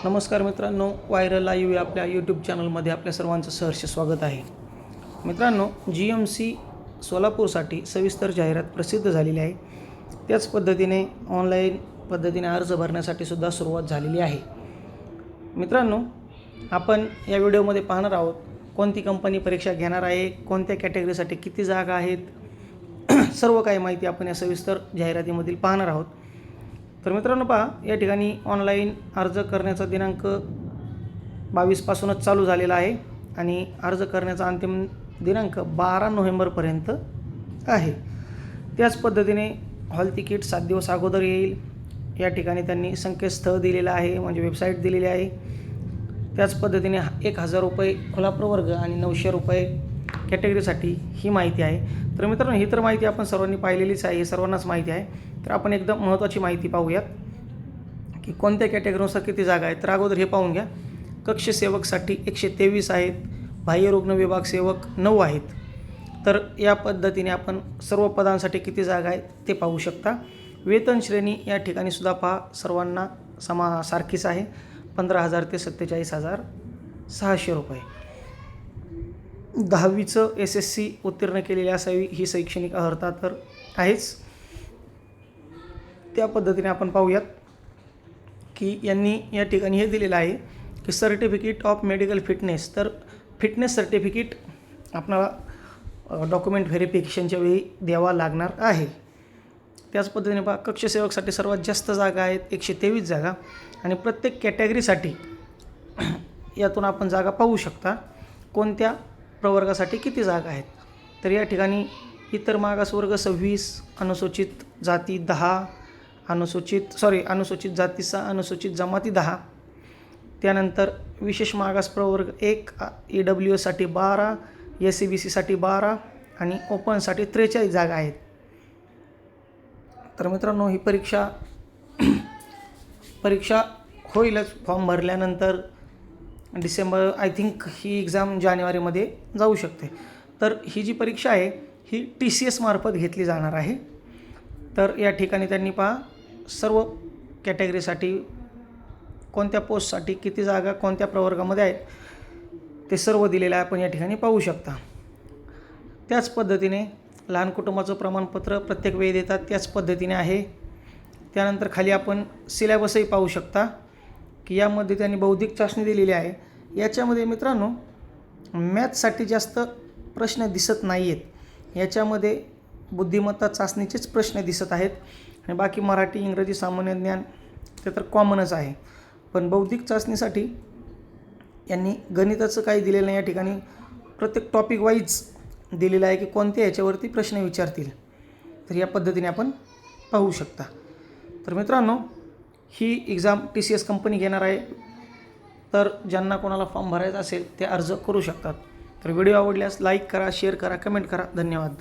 नमस्कार मित्रांनो, viral live या आपल्या यूट्यूब चॅनलमध्ये आपल्या सर्वांचं सहर्ष स्वागत आहे. मित्रांनो, GMC सोलापूरसाठी सविस्तर जाहिरात प्रसिद्ध झालेली आहे. त्याच पद्धतीने ऑनलाईन पद्धतीने अर्ज भरण्यासाठी सुद्धा सुरुवात झालेली आहे. मित्रांनो, आपण या व्हिडिओमध्ये पाहणार आहोत कोणती कंपनी परीक्षा घेणार आहे, कोणत्या कॅटेगरीसाठी किती जागा आहेत, सर्व काही माहिती आपण या सविस्तर जाहिरातीमधील पाहणार आहोत. तर मित्रांनो पहा, या ठिकाणी ऑनलाईन अर्ज करण्याचा दिनांक 22 पासूनच चालू झालेला आहे आणि अर्ज करण्याचा अंतिम दिनांक 12 नोव्हेंबरपर्यंत आहे. त्याच पद्धतीने हॉल तिकीट 7 दिवस अगोदर येईल. या ठिकाणी त्यांनी संकेतस्थळ दिलेलं आहे, म्हणजे वेबसाईट दिलेली आहे. त्याच पद्धतीने 1000 रुपये खुला प्रवर्ग आणि 900 रुपये कॅटेगरीसाठी ही माहिती आहे. तर मित्रांनो, ही तर माहिती आपण सर्वांनी पाहिलेलीच आहे, सर्वांनाच माहिती आहे. तर आपण एकदम महत्त्वाची माहिती पाहूयात की कोणत्या कॅटेगरीनुसार किती जागा आहेत. तर अगोदर हे पाहून घ्या. कक्ष सेवकसाठी 123 आहेत, बाह्य रुग्ण विभाग सेवक 9 आहेत. तर या पद्धतीने आपण सर्व पदांसाठी किती जागा आहेत ते पाहू शकता. वेतन श्रेणी या ठिकाणी सुद्धा पहा, सर्वांना सारखीच आहे, 15,000 ते 47,600 रुपये. 10वीचं SSC उत्तीर्ण केलेली असावी ही शैक्षणिक अर्हता तर आहेच. त्या पद्धतीने आपण पाहूयात की यांनी या ठिकाणी हे दिलेलं आहे की सर्टिफिकेट ऑफ मेडिकल फिटनेस. तर फिटनेस सर्टिफिकेट आपल्याला डॉक्युमेंट व्हेरिफिकेशनच्या वेळी द्यावा लागणार आहे. त्याच पद्धतीने पहा, कक्षसेवकसाठी सर्वात जास्त जागा आहेत, 123 जागा. आणि प्रत्येक कॅटेगरीसाठी यातून आपण जागा पाहू शकता कोणत्या प्रवर्गासाठी किती जागा आहेत. तर या ठिकाणी इतर मागासवर्ग 26, अनुसूचित जाती 10, अनुसूचित जाती 6, अनुसूचित जमाती 10. त्यानंतर विशेष मागास प्रवर्ग 1, EWSसाठी 12, SCBCसाठी 12 आणि ओपनसाठी 43 जागा आहेत. तर मित्रांनो, ही परीक्षा होईलच फॉर्म भरल्यानंतर. December I think he exam जानेवारीमध्ये जाऊ शकते. तर ही जी परीक्षा आहे ही TCS मार्फत घेतली जाणार आहे. तर या ठिकाणी त्यांनी पहा, सर्व कॅटेगरीसाठी कोणत्या पोस्टसाठी किती जागा कोणत्या प्रवर्गामध्ये आहेत ते सर्व दिलेलं आहे, आपण या ठिकाणी पाहू शकता. त्याच पद्धतीने लहान कुटुंबाचं प्रमाणपत्र प्रत्येक वेळी देतात, त्याच पद्धतीने आहे. त्यानंतर खाली आपण सिलेबसही पाहू शकता की यामध्ये त्यांनी बौद्धिक चाचणी दिलेली आहे. याच्यामध्ये मित्रांनो मॅथ्ससाठी जास्त प्रश्न दिसत नाही आहेत. याच्यामध्ये बुद्धिमत्ता चाचणीचेच प्रश्न दिसत आहेत आणि बाकी मराठी, इंग्रजी, सामान्य ज्ञान ते तर कॉमनच आहे. पण बौद्धिक चाचणीसाठी यांनी गणिताचं काही दिलेलं नाही. या ठिकाणी प्रत्येक टॉपिक वाईज दिलेलं आहे की कोणत्या ह्याच्यावरती प्रश्न विचारतील. तर या पद्धतीने आपण पाहू शकता. तर मित्रांनो, ही एक्झाम TCS कंपनी घेणार आहे. तर ज्यांना कोणाला फॉर्म भरायचा असेल ते अर्ज करू शकतात. तर व्हिडिओ आवडल्यास लाईक करा, शेअर करा, कमेंट करा. धन्यवाद.